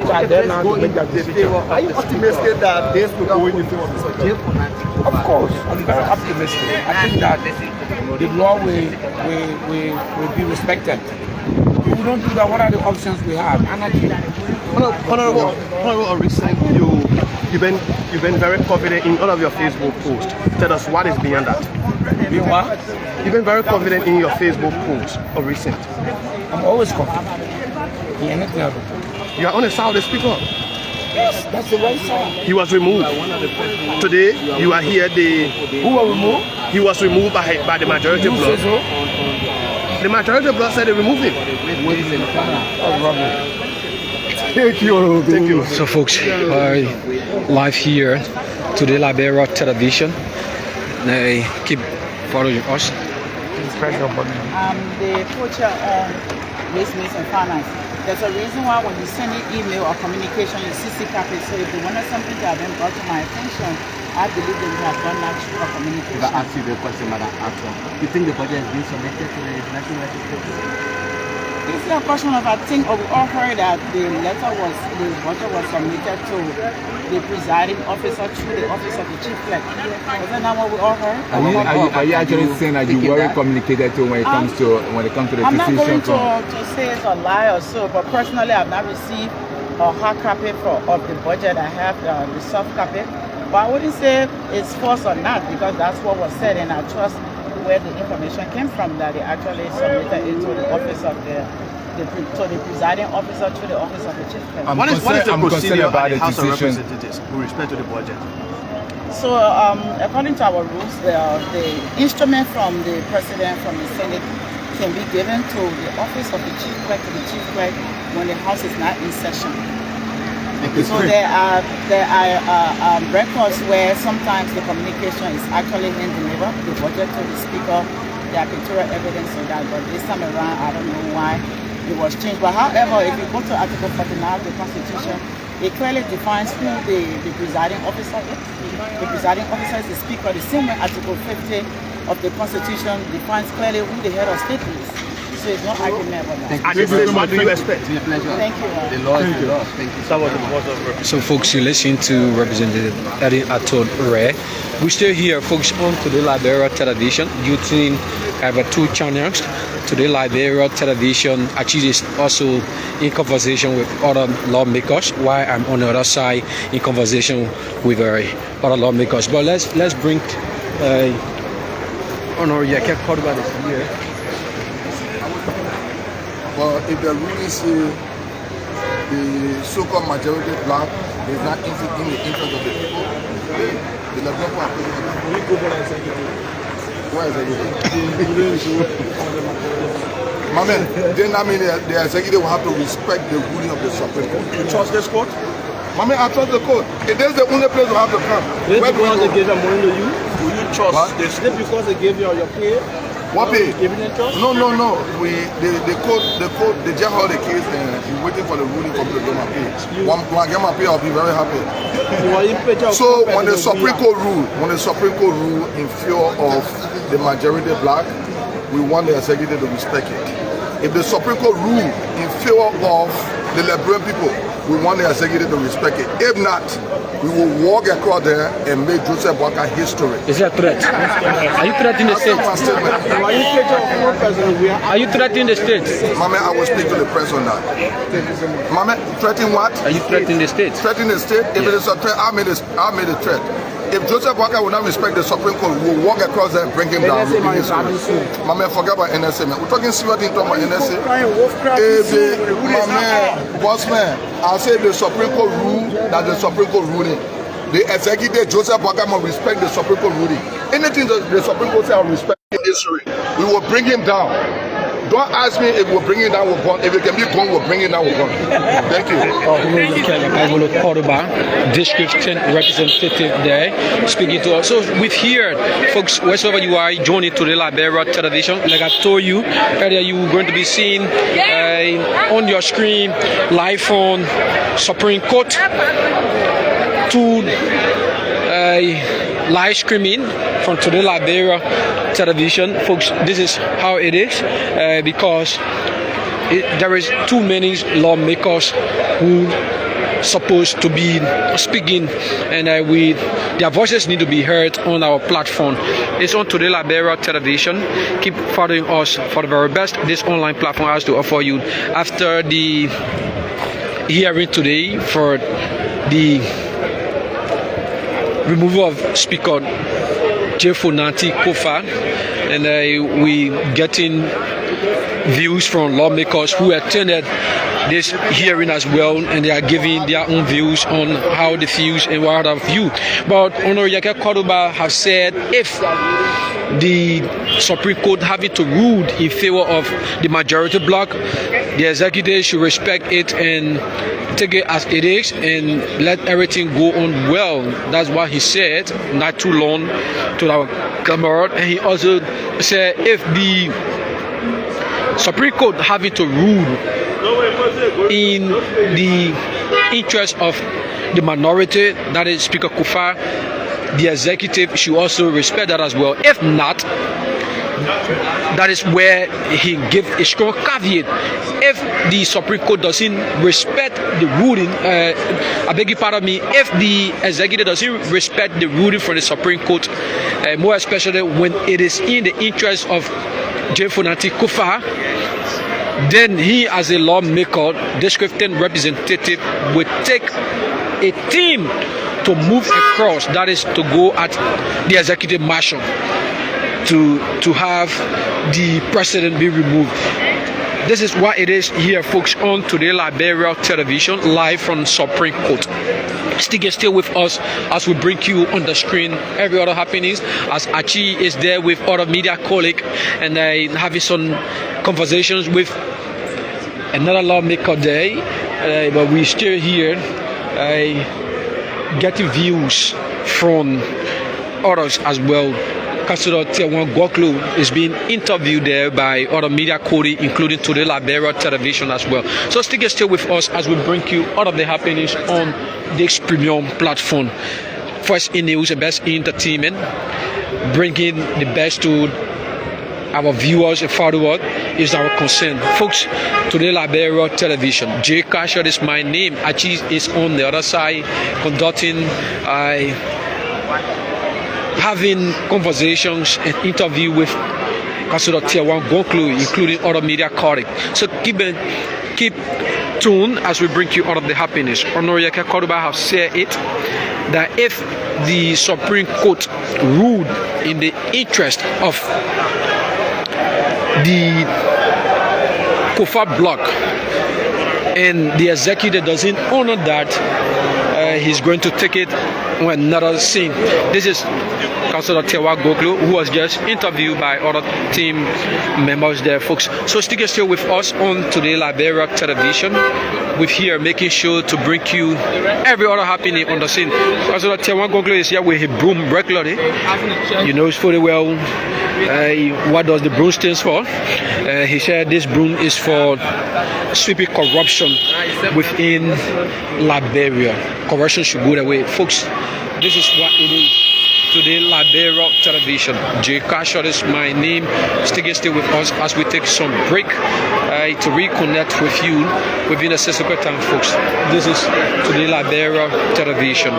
Are you optimistic that this will go in favor of the subject? Of course, I'm very optimistic. I think that the law will be respected. If we don't do that, what are the options we have? Anarchy. Honorable Recent, you've been very confident in all of your Facebook posts. Tell us what is beyond that. You what? You've been very confident in your Facebook posts of recent. I'm always confident in anything I do. You are on the side of the speaker. Yes, that's the right side. He was removed. Today, you are here. Who was removed? He was removed by the majority bloc. The majority bloc said they removed him. Thank you. So folks, live here to the Liberia television. They keep following us. The culture on race, means and finance. There's a reason why when you send an email or communication, you CC copy. So if they wanted something to have been brought to my attention, I believe they would have done that through a communication. If I ask you the question, Madam Actor, you think the budget has been submitted to the National Legislature? This is a question of, I think, we all heard that the budget was submitted to the presiding officer through the office of the chief clerk. Wasn't that what we all heard? Are you actually saying that you were communicated to when it comes to the decision? I'm not going to say it's a lie or so, but personally I've not received a hard copy of the budget. I have the soft copy. But I wouldn't say it's false or not, because that's what was said, and I trust where the information came from, that they actually submitted it to the office of the presiding officer, to the office of the chief clerk. What is the procedure about the House of Representatives with respect to the budget? So according to our rules, the instrument from the president, from the Senate, can be given to the office of the chief clerk, to the chief clerk, when the House is not in session. So there are records where sometimes the communication is actually hand delivered, the budget to the speaker. There are pictorial evidence of that, but this time around I don't know why it was changed. But however, if you go to Article 49 of the Constitution, it clearly defines who the presiding officer is. The presiding officer is the speaker. The same way Article 50 of the Constitution defines clearly who the head of state is. So it's no argument about that. What do you expect? Thank you. The law is the law. Thank you. So folks, you listen to Representative Eddie Aton Ray. We're still here, folks, on Today Liberia television. You think I have 2 channels. Today Liberia television actually is also in conversation with other lawmakers, while I'm on the other side in conversation with other lawmakers. But let's bring Honor Yake Korba here. Well, if the ruling say the so-called majority black is not in the interest of the people, the Liberia are where is executive? My man, then I mean the executive will have to respect the ruling of the Supreme Court. You trust this court? My man, I trust the court. If that's the only place we have to come. Is it because they gave your money to you? Will you trust this? Is it because they gave you your pay? What pay? No. The judge held the case and we're waiting for the ruling from the get my pay. When I get my pay, I'll be very happy. So when the Supreme Court rule in favor of the majority black, we want the executive to respect it. If the Supreme Court rule in favor of the Liberian people, we want the executive to respect it. If not, we will walk across there and make Joseph Boakai history. Is that a threat? Are you threatening the state? Are you threatening the state? Mama, I will speak to the press on that. Mama, threatening what? Are you threatening the state? Threatening the state? If it is a threat, I made a threat. If Joseph Boakai will not respect the Supreme Court, we will walk across there and bring him down. Mama, forget about NSA, man. We're talking serious things about NSA. Boss man, I'll say the Supreme Court rule, that the Supreme Court ruling. The executive, Joseph Boakai, must respect the Supreme Court ruling. Anything that the Supreme Court says, I will respect history. We will bring him down. Don't ask me if we'll bring it down with gun. If it can be gun, we'll bring it down with gun. Thank you. Description representative there speaking to us. So we've here, folks, wherever you are, joining to the Liberia television. Like I told you earlier, you were going to be seeing on your screen live on Supreme Court to live streaming from Today Liberia television. Folks, this is how it is because there is too many lawmakers who supposed to be speaking, and their voices need to be heard on our platform. It's on Today Liberia television. Keep following us for the very best this online platform has to offer you. After the hearing today for the removal of Speaker J. Kofa, and we getting views from lawmakers who attended this hearing as well, and they are giving their own views on how they feel and what have you. But Honorable Yaka Cordoba have said if the Supreme Court having to rule in favor of the majority bloc, the executive should respect it and take it as it is and let everything go on well. That's what he said not too long to our camera. And he also said if the Supreme Court having to rule in the interest of the minority, that is Speaker Kofa, the executive should also respect that as well. If not, that is where he gives a strong caveat. If the Supreme Court doesn't respect the ruling, I beg your pardon me, if the executive doesn't respect the ruling from the Supreme Court, more especially when it is in the interest of J. Kofa, then he as a lawmaker, descriptive representative, will take a team to move across, that is to go at the executive marshal to have the president be removed. This is what it is here, folks, on Today Liberia television, live from Supreme Court. Stay with us as we bring you on the screen every other happenings, as Achi is there with other media colleague and having some conversations with another lawmaker there, but we still here getting views from others as well. Councillor Tiawan Gwoklo is being interviewed there by other media colleagues, including Today Liberia television as well. So stay with us as we bring you all of the happenings on this premium platform. First in news and best in entertainment, bringing the best to our viewers and followers is our concern. Folks, Today Liberia television, J. Kasher is my name. Achi is on the other side conducting having conversations and interview with Councillor Tiawan Gwoklo, including other media colleagues. So keep tuned as we bring you all of the happiness. Honorable Yaka Cordoba have said it, that if the Supreme Court ruled in the interest of the Kofa bloc and the executive doesn't honor that, he's going to take it on another scene. This is Councillor Tiawan Gwoklo, who was just interviewed by other team members there, folks. So stay with us on Today Liberia television. We're here making sure to bring you every other happening on the scene. Councillor Tiawan Gwoklo is here with his broom regularly. You know fully well what does the broom stands for. He said this broom is for sweeping corruption within Liberia. Corruption should go away, folks. This is what it is. Today Liberia television. J. Kasher is my name. Stay with us as we take some break to reconnect with you within a subsequent time, folks. This is Today Liberia television.